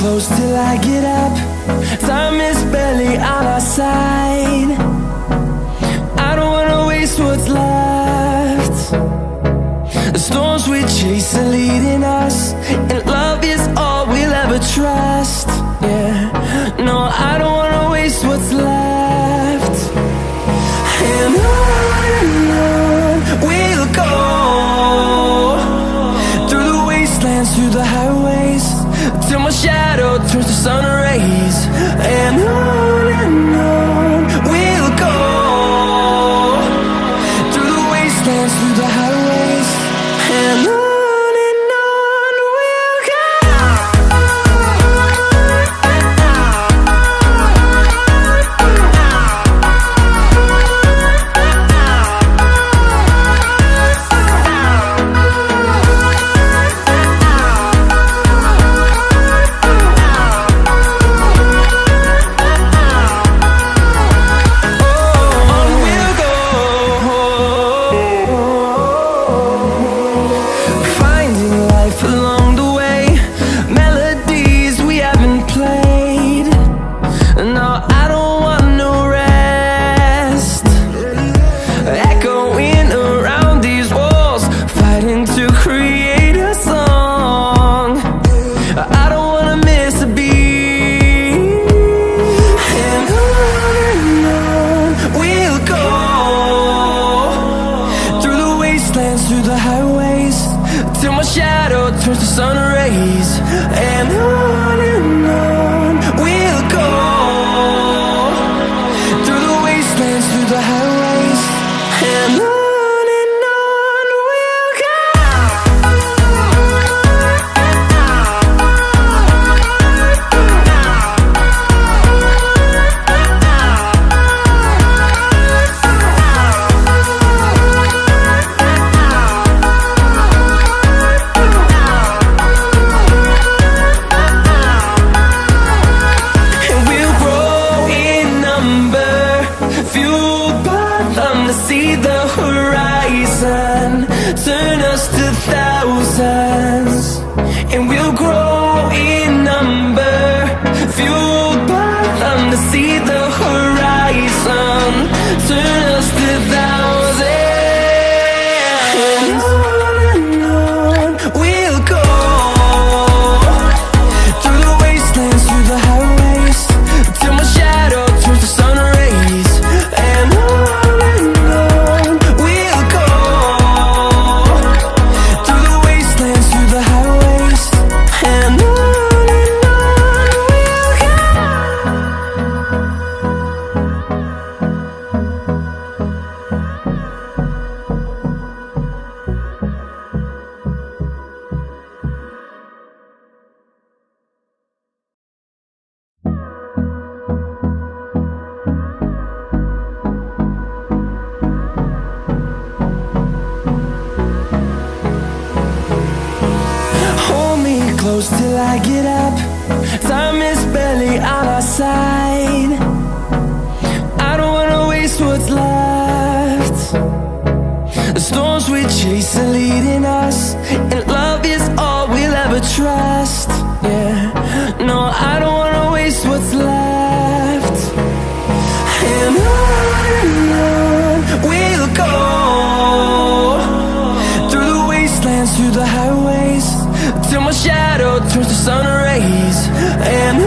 close till I get up. Time is barely on our side. I don't wanna waste what's left. The storms we chase are leading us, and love is all we'll ever trust. Yeah, no, I don't wanna waste what's left. And on we'll go, through the wastelands, through the highways, till my shadow turns to sun rays. And on we'll go, through the wastelands, through the highways, and on we'll go. Through the highways, till my shadow turns to sun rays. And on we'll go, through the wastelands, through the highways, and on we'll go. See the horizon, turn us to thousands, and we'll grow in number, fueled by them. To see the horizon, turn us to thousands, and on we'll go, through the wastelands, through the highways, till my shadow turns to sun rays. And close till I get up. Time is barely on our side. I don't wanna waste what's left. The storms we chase are leading us, and love is all we'll ever trust. Yeah, no, I don't wanna waste what's left. And on we'll go, through the wastelands, through the highways, till my shadow turns to sun rays. And